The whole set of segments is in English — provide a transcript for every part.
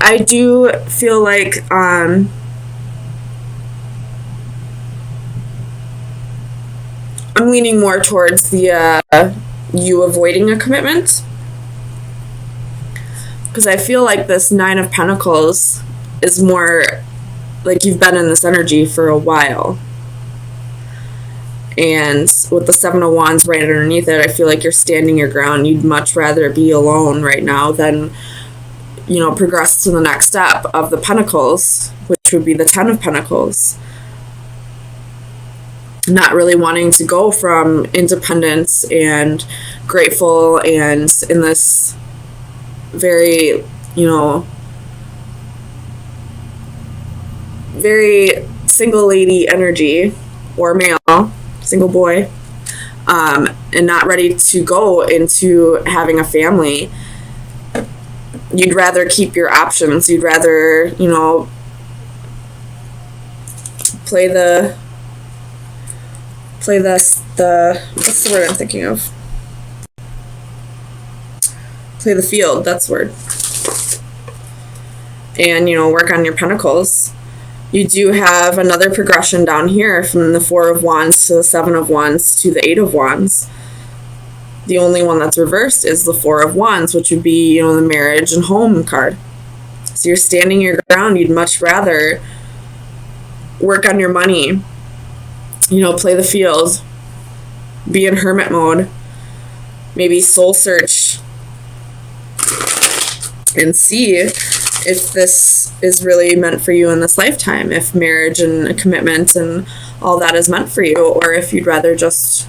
I do feel like I'm leaning more towards the you avoiding a commitment, because I feel like this Nine of Pentacles is more like you've been in this energy for a while. And with the Seven of Wands right underneath it, I feel like you're standing your ground. You'd much rather be alone right now than, you know, progress to the next step of the Pentacles, which would be the Ten of Pentacles. Not really wanting to go from independence and grateful and in this very, you know, very single lady energy, or male, single boy, and not ready to go into having a family. You'd rather keep your options. You'd rather, you know, play the what's the word I'm thinking of? Play the field, that's the word. And, you know, work on your pentacles. You do have another progression down here from the Four of Wands to the Seven of Wands to the Eight of Wands. The only one that's reversed is the Four of Wands, which would be, you know, the marriage and home card. So you're standing your ground. You'd much rather work on your money, you know, play the field, be in hermit mode, maybe soul search and see if this is really meant for you in this lifetime, if marriage and a commitment and all that is meant for you, or if you'd rather just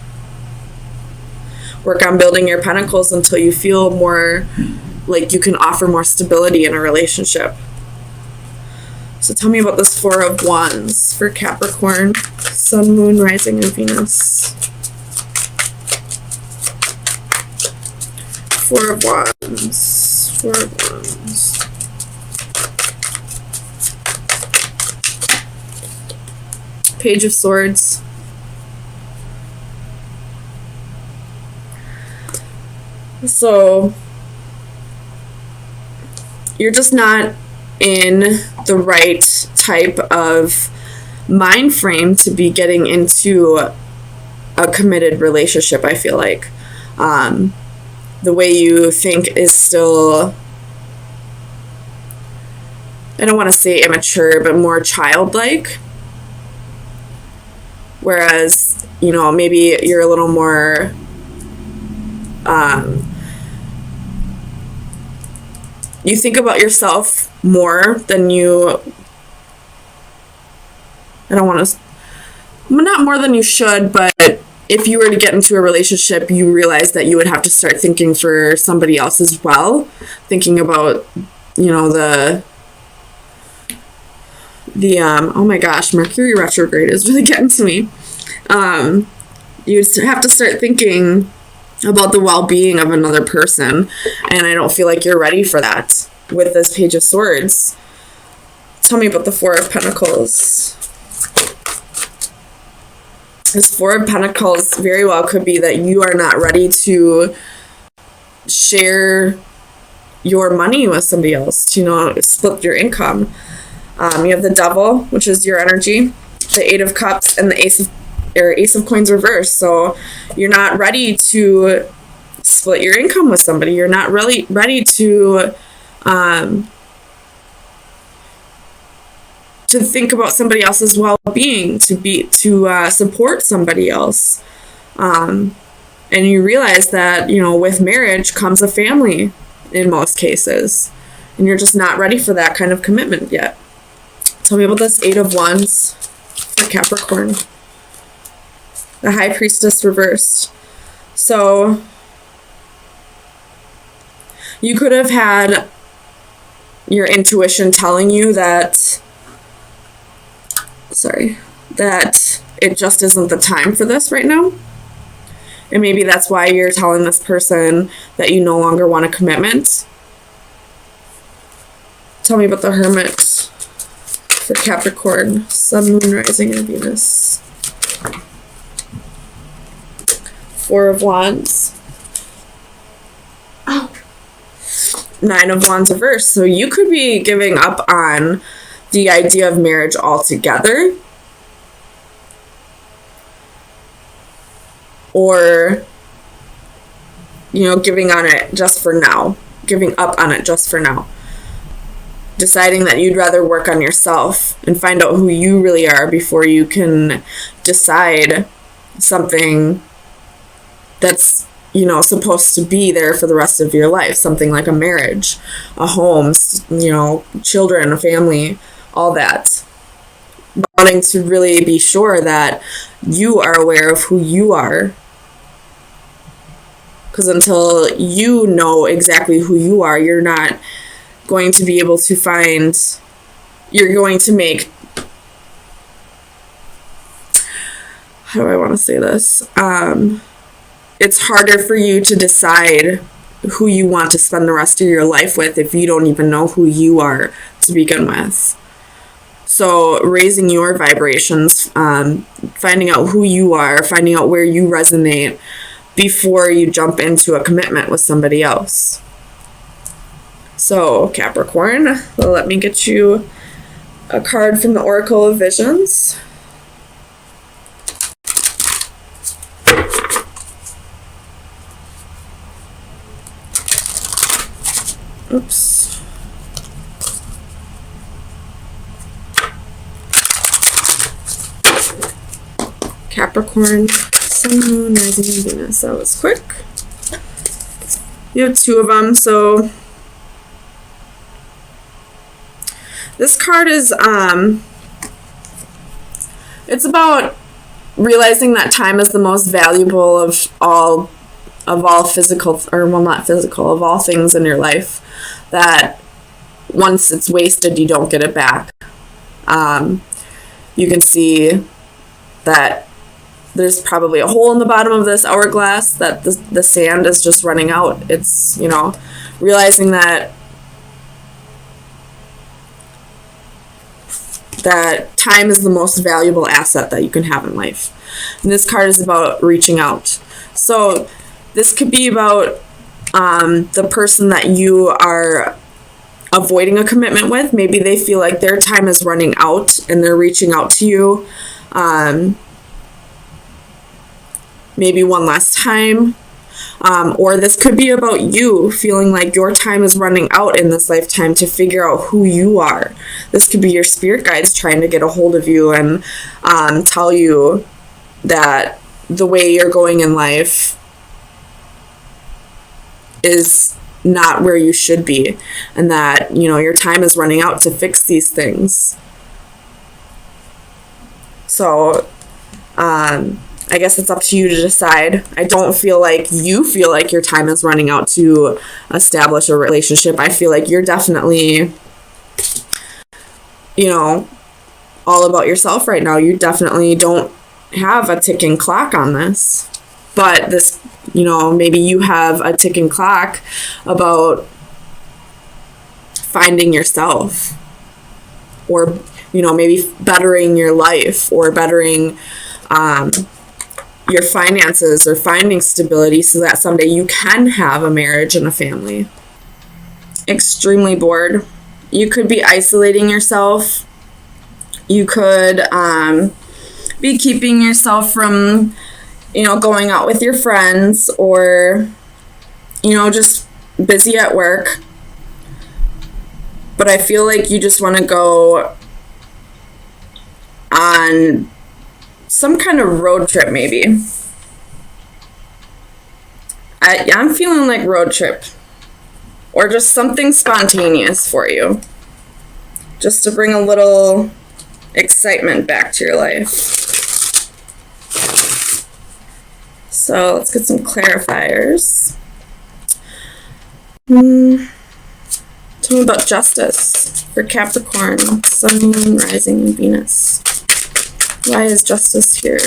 work on building your pentacles until you feel more like you can offer more stability in a relationship. So tell me about this Four of Wands for Capricorn, Sun, Moon, Rising, and Venus. Four of Wands. Four of Wands. Page of Swords. So you're just not in the right type of mind frame to be getting into a committed relationship, I feel like. The way you think is still, I don't want to say immature, but more childlike. Whereas, you know, maybe you're a little more you think about yourself more than you, I don't want to, not more than you should, but if you were to get into a relationship, you realize that you would have to start thinking for somebody else as well, thinking about, you know, the oh my gosh, Mercury retrograde is really getting to me. You'd have to start thinking about the well-being of another person, and I don't feel like you're ready for that with this Page of Swords. Tell me about the Four of Pentacles. This Four of Pentacles very well could be that you are not ready to share your money with somebody else, to, you know, split your income. You have the Devil, which is your energy, the Eight of Cups, and the Ace of Coins reversed. So you're not ready to split your income with somebody. You're not really ready to think about somebody else's well-being, to support somebody else. And you realize that, you know, with marriage comes a family in most cases, and you're just not ready for that kind of commitment yet. Tell me about this Eight of Wands for Capricorn. The High Priestess reversed. So you could have had your intuition telling you that, that it just isn't the time for this right now. And maybe that's why you're telling this person that you no longer want a commitment. Tell me about the Hermit for Capricorn, Sun, Moon, Rising, and Venus. Four of Wands. Oh. Nine of Wands reversed. So you could be giving up on the idea of marriage altogether. Or, giving on it just for now. Giving up on it just for now. Deciding that you'd rather work on yourself and find out who you really are before you can decide something that's, supposed to be there for the rest of your life. Something like a marriage, a home, children, a family, all that. Wanting to really be sure that you are aware of who you are. Because until you know exactly who you are, you're not going to be able to you're going to make, how do I want to say this? It's harder for you to decide who you want to spend the rest of your life with if you don't even know who you are to begin with. So raising your vibrations, finding out who you are, finding out where you resonate before you jump into a commitment with somebody else. So Capricorn, let me get you a card from the Oracle of Visions. Oops. Capricorn, Sun, Moon, Rising, and Venus. That was quick. You have two of them, so this card is it's about realizing that time is the most valuable of all physical, or well, not physical, of all things in your life, that once it's wasted, you don't get it back. You can see that there's probably a hole in the bottom of this hourglass, that the sand is just running out. It's, realizing that time is the most valuable asset that you can have in life. And this card is about reaching out. So this could be about the person that you are avoiding a commitment with. Maybe they feel like their time is running out and they're reaching out to you. Maybe one last time. Or this could be about you feeling like your time is running out in this lifetime to figure out who you are. This could be your spirit guides trying to get a hold of you and tell you that the way you're going in life is not where you should be, and that your time is running out to fix these things. So I guess it's up to you to decide. I don't feel like you feel like your time is running out to establish a relationship. I feel like you're definitely all about yourself right now. You definitely don't have a ticking clock on this. But this, maybe you have a ticking clock about finding yourself, or, maybe bettering your life, or bettering your finances, or finding stability so that someday you can have a marriage and a family. Extremely bored. You could be isolating yourself. You could be keeping yourself from going out with your friends, or, just busy at work. But I feel like you just want to go on some kind of road trip, maybe. I'm feeling like road trip. Or just something spontaneous for you. Just to bring a little excitement back to your life. So let's get some clarifiers. Tell me about justice for Capricorn, Sun, Moon, Rising, and Venus. Why is justice here?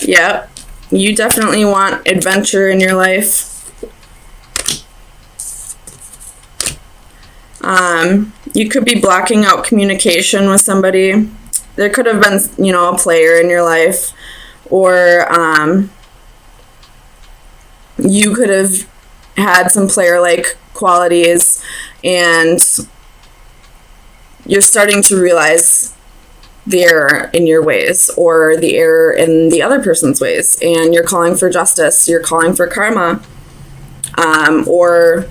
Yep, you definitely want adventure in your life. You could be blocking out communication with somebody. There could have been, a player in your life, or you could have had some player-like qualities, and you're starting to realize the error in your ways or the error in the other person's ways, and you're calling for justice, you're calling for karma. Or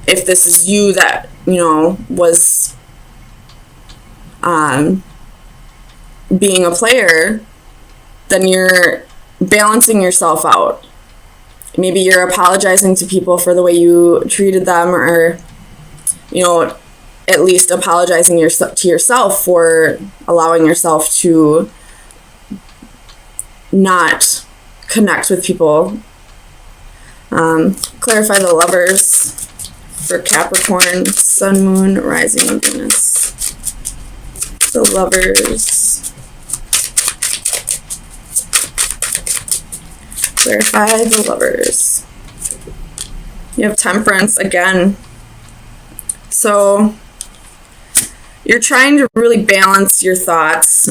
if this is you that, was being a player, then you're balancing yourself out. Maybe you're apologizing to people for the way you treated them, or, at least apologizing to yourself for allowing yourself to not connect with people. Clarify the Lovers for Capricorn, Sun, Moon, Rising, and Venus. The Lovers. Clarify the Lovers. You have Temperance again. So you're trying to really balance your thoughts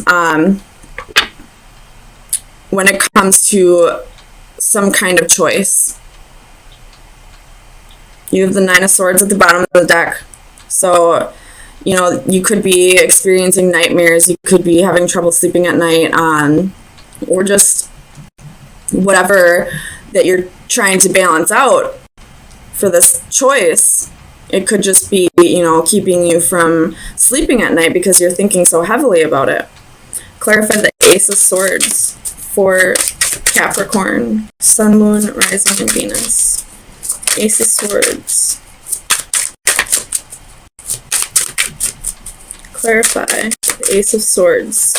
when it comes to some kind of choice. You have the Nine of Swords at the bottom of the deck. So, you could be experiencing nightmares. You could be having trouble sleeping at night, or just whatever that you're trying to balance out for this choice. It could just be, keeping you from sleeping at night because you're thinking so heavily about it. Clarify the Ace of Swords for Capricorn, Sun, Moon, Rising, and Venus. Ace of Swords. Clarify the Ace of Swords.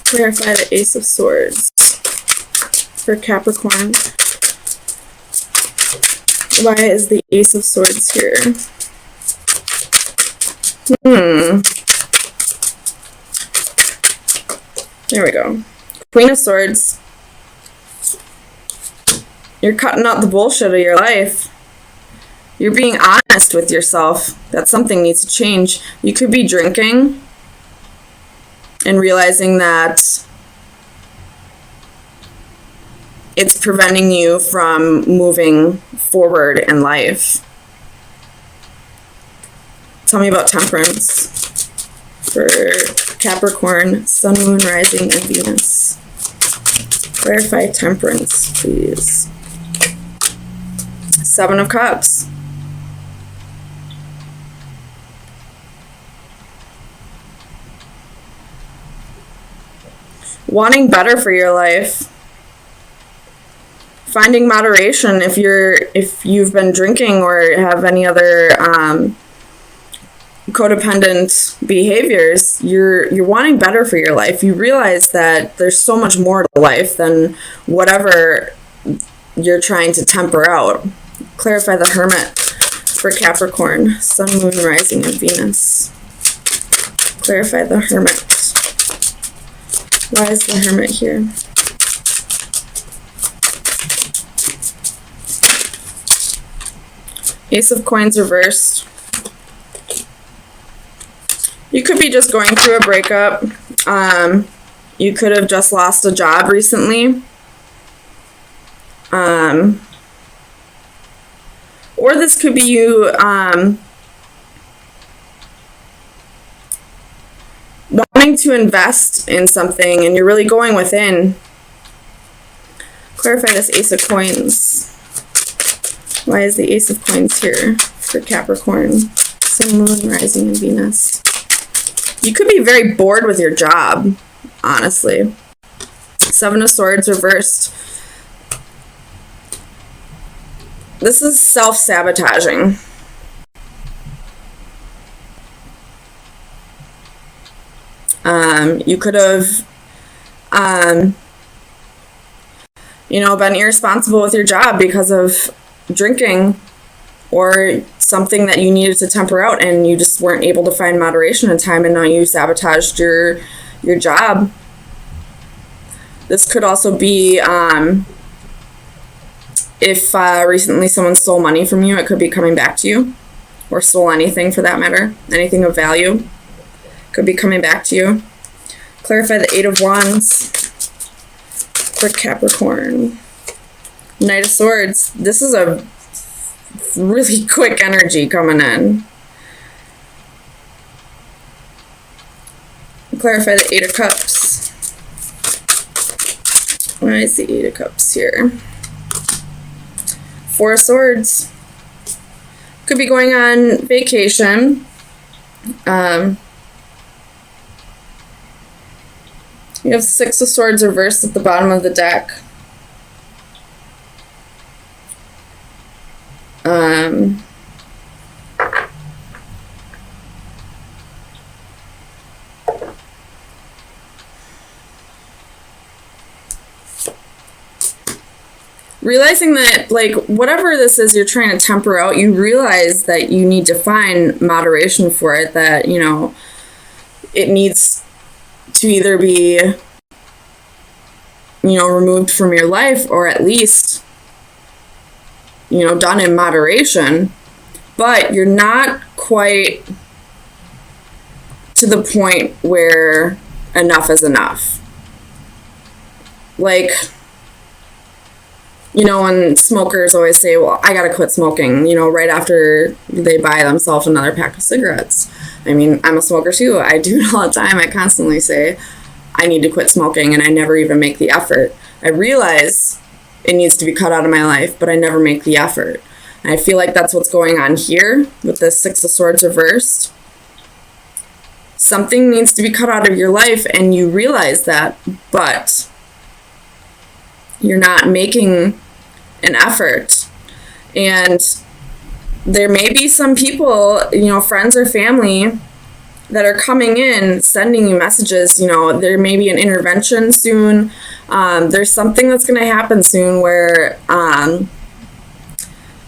Clarify the Ace of Swords for Capricorn. Why is the Ace of Swords here? There we go. Queen of Swords. You're cutting out the bullshit of your life. You're being honest with yourself that something needs to change. You could be drinking and realizing that it's preventing you from moving forward in life. Tell me about Temperance for Capricorn, Sun, Moon, Rising, and Venus. Clarify Temperance, please. Seven of Cups. Wanting better for your life. Finding moderation if you've been drinking or have any other codependent behaviors. You're wanting better for your life. You realize that there's so much more to life than whatever you're trying to temper out. Clarify the Hermit for Capricorn, Sun, Moon, Rising, and Venus. Clarify the Hermit. Why is the Hermit here? Ace of Coins reversed. You could be just going through a breakup. You could have just lost a job recently. Or this could be you wanting to invest in something and you're really going within. Clarify this Ace of Coins. Why is the Ace of Coins here for Capricorn, Sun, Moon, Rising, and Venus? You could be very bored with your job, honestly. Seven of Swords reversed. This is self-sabotaging. You could have, been irresponsible with your job because of drinking or something that you needed to temper out, and you just weren't able to find moderation in time, and now you sabotaged your job. This could also be if recently someone stole money from you, it could be coming back to you, or stole anything for that matter. Anything of value could be coming back to you. Clarify the Eight of Wands for Capricorn. Knight of Swords. This is a really quick energy coming in. Clarify the Eight of Cups. Why is the Eight of Cups here? Four of Swords. Could be going on vacation. You have Six of Swords reversed at the bottom of the deck. Realizing that, like, whatever this is you're trying to temper out, you realize that you need to find moderation for it, that, you know, it needs to either be, you know, removed from your life, or at least, you know, done in moderation. But you're not quite to the point where enough is enough. Like, you know, when smokers always say, well, I gotta quit smoking, you know, right after they buy themselves another pack of cigarettes. I mean, I'm a smoker too. I do it all the time. I constantly say, I need to quit smoking, and I never even make the effort. I realize it needs to be cut out of my life, but I never make the effort. And I feel like that's what's going on here with the Six of Swords reversed. Something needs to be cut out of your life, and you realize that, but you're not making an effort. And there may be some people, you know, friends or family, that are coming in, sending you messages. You know, there may be an intervention soon. There's something that's going to happen soon where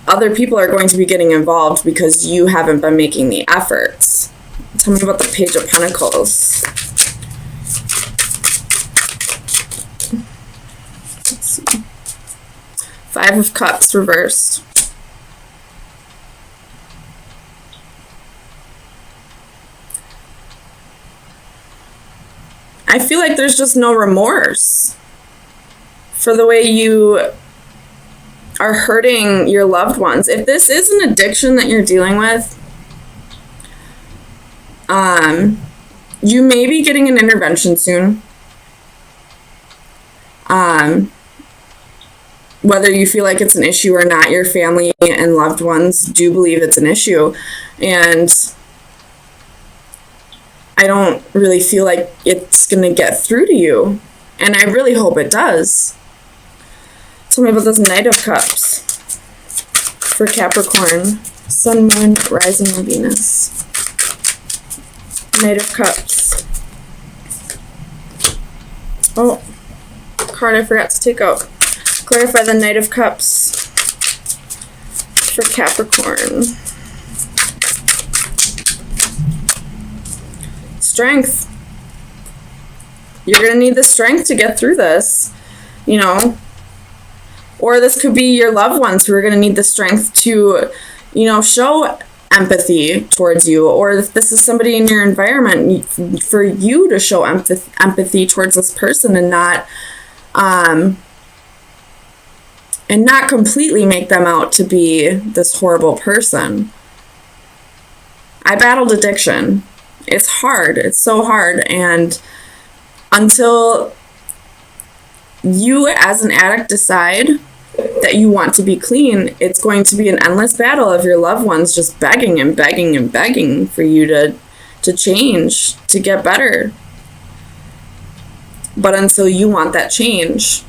other people are going to be getting involved because you haven't been making the efforts. Tell me about the Page of Pentacles. Let's see. Five of Cups reversed. I feel like there's just no remorse for the way you are hurting your loved ones. If this is an addiction that you're dealing with, you may be getting an intervention soon. Whether you feel like it's an issue or not, your family and loved ones do believe it's an issue. And I don't really feel like it's going to get through to you. And I really hope it does. Tell me about this Knight of Cups for Capricorn. Sun, Moon, Rising, and Venus. Knight of Cups. Oh, card I forgot to take out. Clarify the Knight of Cups for Capricorn. Strength. You're going to need the strength to get through this, you know. Or this could be your loved ones who are going to need the strength to, you know, show empathy towards you. Or if this is somebody in your environment, for you to show empathy towards this person and not completely make them out to be this horrible person. I battled addiction. It's hard. It's so hard. And until you as an addict decide that you want to be clean, it's going to be an endless battle of your loved ones just begging and begging and begging for you to change, to get better. But until you want that change,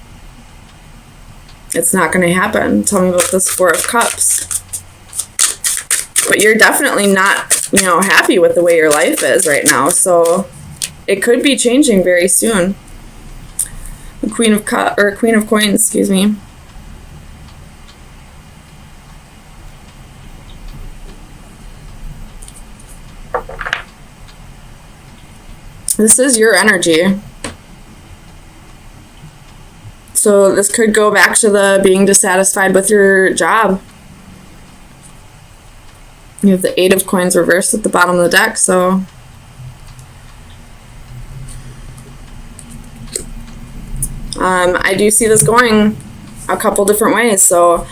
it's not going to happen. Tell me about this Four of Cups. But you're definitely not, you know, happy with the way your life is right now. So it could be changing very soon. The Queen of Coins, excuse me. This is your energy. So this could go back to the being dissatisfied with your job. You have the Eight of Coins reversed at the bottom of the deck, so I do see this going a couple different ways, so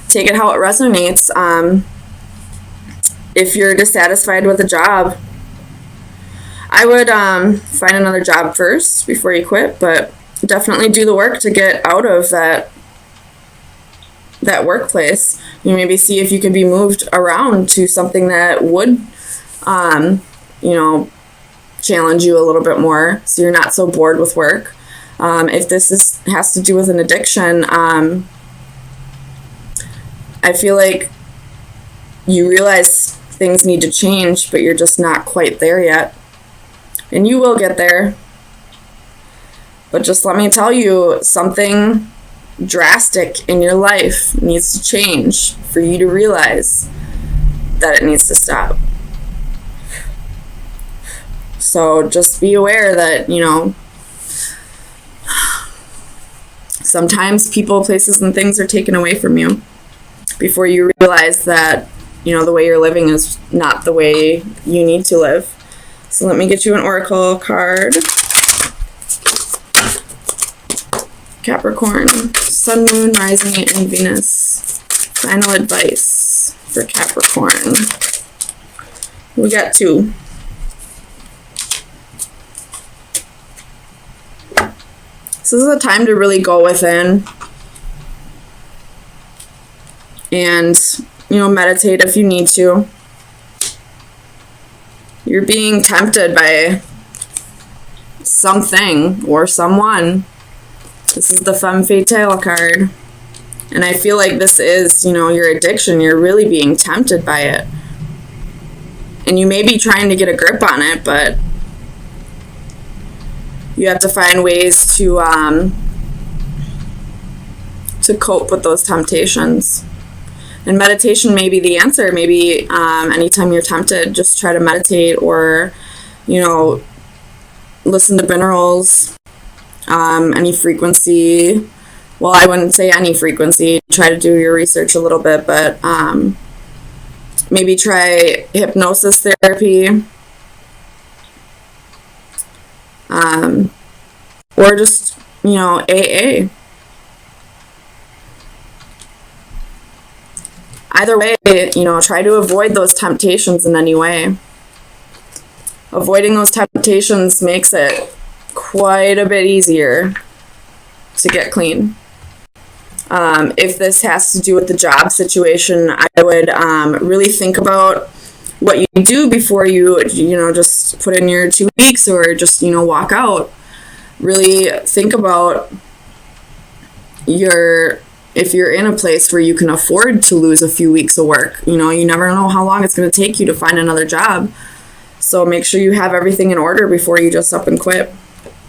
take it how it resonates. If you're dissatisfied with a job, I would find another job first before you quit, but definitely do the work to get out of that workplace. You maybe see if you can be moved around to something that would, challenge you a little bit more, so you're not so bored with work. If this has to do with an addiction, I feel like you realize things need to change, but you're just not quite there yet. And you will get there. But just let me tell you, something drastic in your life needs to change for you to realize that it needs to stop. So just be aware that, sometimes people, places, and things are taken away from you before you realize that, the way you're living is not the way you need to live. So let me get you an oracle card. Capricorn, Sun, Moon, Rising, and Venus. Final advice for Capricorn. We got 2. So this is a time to really go within and, meditate if you need to. You're being tempted by something or someone. This is the Femme Fatale card. And I feel like this is, your addiction. You're really being tempted by it. And you may be trying to get a grip on it, but you have to find ways to cope with those temptations. And meditation may be the answer. Maybe anytime you're tempted, just try to meditate or, listen to binaurals, any frequency. Well, I wouldn't say any frequency. Try to do your research a little bit, but maybe try hypnosis therapy. Or just, AA. Either way, try to avoid those temptations in any way. Avoiding those temptations makes it quite a bit easier to get clean. If this has to do with the job situation, I would really think about what you do before you, just put in your 2 weeks or just, walk out. Really think about if you're in a place where you can afford to lose a few weeks of work. You never know how long it's going to take you to find another job. So make sure you have everything in order before you just up and quit.